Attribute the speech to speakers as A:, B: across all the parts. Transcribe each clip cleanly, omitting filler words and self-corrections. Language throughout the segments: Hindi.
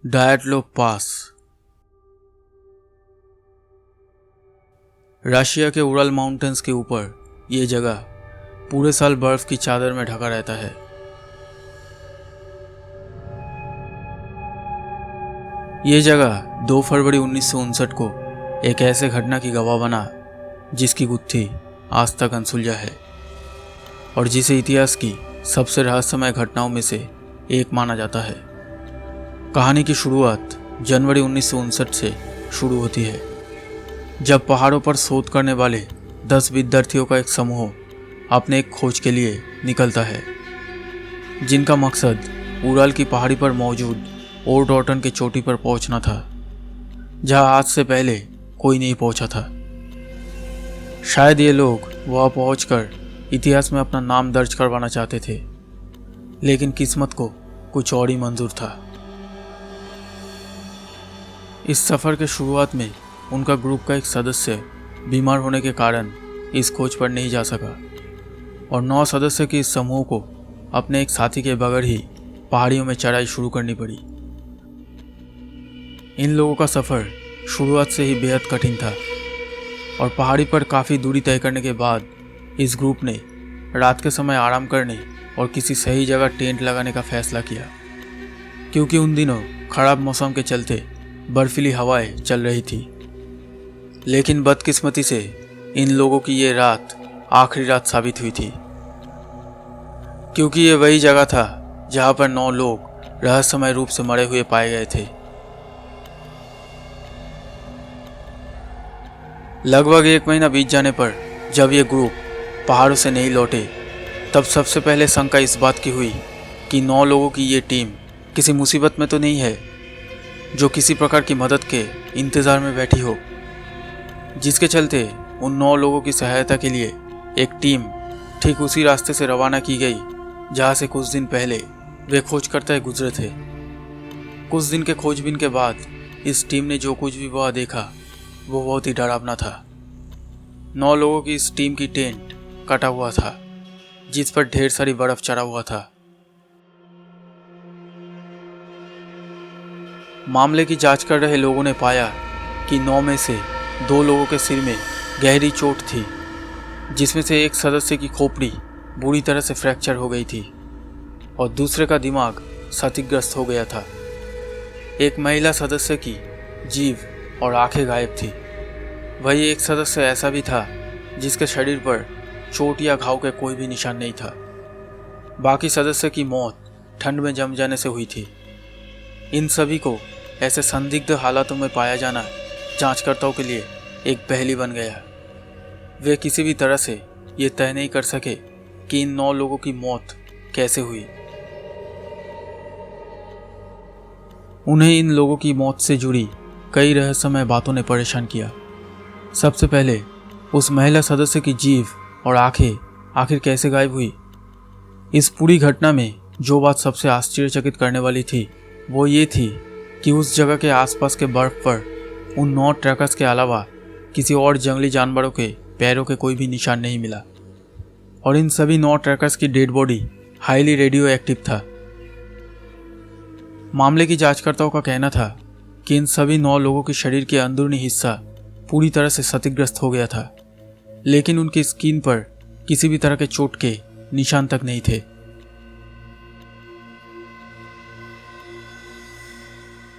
A: डायटलो पास। रशिया के उरल माउंटेन्स के ऊपर ये जगह पूरे साल बर्फ की चादर में ढका रहता है। ये जगह 2 फरवरी 1959 को एक ऐसे घटना की गवाह बना जिसकी गुत्थी आज तक अनसुलझा है और जिसे इतिहास की सबसे रहस्यमय घटनाओं में से एक माना जाता है। कहानी की शुरुआत जनवरी 1959 से शुरू होती है, जब पहाड़ों पर शोध करने वाले 10 विद्यार्थियों का एक समूह अपने एक खोज के लिए निकलता है, जिनका मकसद उराल की पहाड़ी पर मौजूद ओरडॉटन की चोटी पर पहुंचना था, जहां आज से पहले कोई नहीं पहुंचा था। शायद ये लोग वहां पहुंचकर इतिहास में अपना नाम दर्ज करवाना चाहते थे, लेकिन किस्मत को कुछ और ही मंजूर था। इस सफ़र के शुरुआत में उनका ग्रुप का एक सदस्य बीमार होने के कारण इस खोज पर नहीं जा सका और 9 सदस्य के इस समूह को अपने एक साथी के बगैर ही पहाड़ियों में चढ़ाई शुरू करनी पड़ी। इन लोगों का सफ़र शुरुआत से ही बेहद कठिन था और पहाड़ी पर काफ़ी दूरी तय करने के बाद इस ग्रुप ने रात के समय आराम करने और किसी सही जगह टेंट लगाने का फैसला किया, क्योंकि उन दिनों खराब मौसम के चलते बर्फीली हवाएं चल रही थी। लेकिन बदकिस्मती से इन लोगों की ये रात आखिरी रात साबित हुई थी, क्योंकि ये वही जगह था जहां पर 9 लोग रहस्यमय रूप से मरे हुए पाए गए थे। लगभग 1 महीना बीत जाने पर जब ये ग्रुप पहाड़ों से नहीं लौटे, तब सबसे पहले शंका इस बात की हुई कि 9 लोगों की ये टीम किसी मुसीबत में तो नहीं है, जो किसी प्रकार की मदद के इंतज़ार में बैठी हो, जिसके चलते उन 9 लोगों की सहायता के लिए एक टीम ठीक उसी रास्ते से रवाना की गई जहां से कुछ दिन पहले वे खोज करते गुजरे थे। कुछ दिन के खोजबीन के बाद इस टीम ने जो कुछ भी वहां देखा वो बहुत ही डरावना था। 9 लोगों की इस टीम की टेंट कटा हुआ था, जिस पर ढेर सारी बर्फ चढ़ा हुआ था। मामले की जांच कर रहे लोगों ने पाया कि 9 में से 2 लोगों के सिर में गहरी चोट थी, जिसमें से एक सदस्य की खोपड़ी बुरी तरह से फ्रैक्चर हो गई थी और दूसरे का दिमाग क्षतिग्रस्त हो गया था। एक महिला सदस्य की जीभ और आंखें गायब थी। वही एक सदस्य ऐसा भी था जिसके शरीर पर चोट या घाव के कोई भी निशान नहीं था। बाकी सदस्य की मौत ठंड में जम जाने से हुई थी। इन सभी को ऐसे संदिग्ध हालातों में पाया जाना जांचकर्ताओं के लिए एक पहेली बन गया। वे किसी भी तरह से ये तय नहीं कर सके कि इन 9 लोगों की मौत कैसे हुई। उन्हें इन लोगों की मौत से जुड़ी कई रहस्यमय बातों ने परेशान किया। सबसे पहले उस महिला सदस्य की जीभ और आंखें आखिर कैसे गायब हुई। इस पूरी घटना में जो बात सबसे आश्चर्यचकित करने वाली थी वो ये थी कि उस जगह के आसपास के बर्फ पर उन 9 ट्रैकर्स के अलावा किसी और जंगली जानवरों के पैरों के कोई भी निशान नहीं मिला और इन सभी 9 ट्रैकर्स की dead body highly radio active था। मामले की जांचकर्ताओं का कहना था कि इन सभी 9 लोगों के शरीर के अंदरूनी हिस्सा पूरी तरह से क्षतिग्रस्त हो गया था, लेकिन उनकी स्किन पर किसी भी तरह के चोट के निशान तक नहीं थे।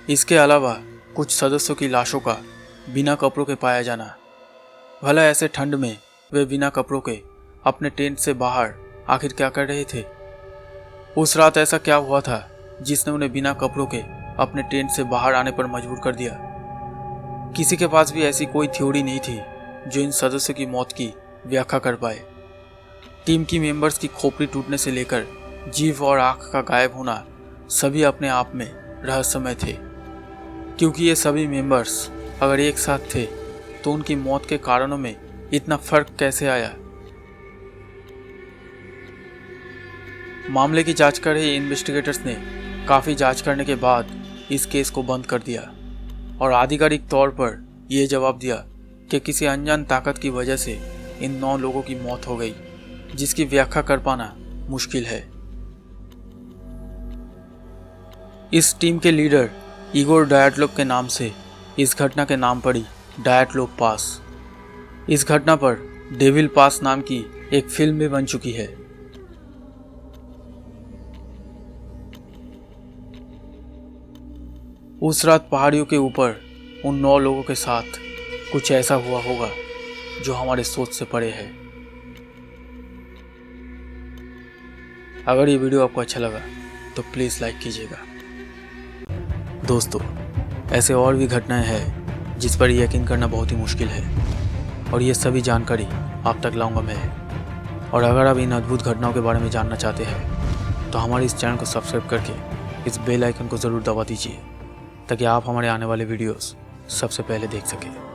A: इसके अलावा कुछ सदस्यों की लाशों का बिना कपड़ों के पाया जाना। भला ऐसे ठंड में वे बिना कपड़ों के अपने टेंट से बाहर आखिर क्या कर रहे थे। उस रात ऐसा क्या हुआ था जिसने उन्हें बिना कपड़ों के अपने टेंट से बाहर आने पर मजबूर कर दिया। किसी के पास भी ऐसी कोई थ्योरी नहीं थी जो इन सदस्यों की मौत की व्याख्या कर पाए। टीम की मेंबर्स की खोपड़ी टूटने से लेकर जीभ और आंख का गायब होना सभी अपने आप में रहस्यमय थे, क्योंकि ये सभी मेंबर्स अगर एक साथ थे तो उनकी मौत के कारणों में इतना फर्क कैसे आया। मामले की जांच कर रहे इन्वेस्टिगेटर्स ने काफ़ी जांच करने के बाद इस केस को बंद कर दिया और आधिकारिक तौर पर यह जवाब दिया कि किसी अनजान ताकत की वजह से इन 9 लोगों की मौत हो गई, जिसकी व्याख्या कर पाना मुश्किल है। इस टीम के लीडर इगोर डायाटलोव के नाम से इस घटना के नाम पड़ी डायाटलोव पास। इस घटना पर डेविल पास नाम की एक फिल्म भी बन चुकी है। उस रात पहाड़ियों के ऊपर उन 9 लोगों के साथ कुछ ऐसा हुआ होगा जो हमारे सोच से परे है। अगर ये वीडियो आपको अच्छा लगा तो प्लीज़ लाइक कीजिएगा। दोस्तों, ऐसे और भी घटनाएं हैं जिस पर यकीन करना बहुत ही मुश्किल है, और ये सभी जानकारी आप तक लाऊंगा मैं। और अगर आप इन अद्भुत घटनाओं के बारे में जानना चाहते हैं तो हमारे इस चैनल को सब्सक्राइब करके इस बेल आइकन को ज़रूर दबा दीजिए, ताकि आप हमारे आने वाले वीडियोस सबसे पहले देख सकें।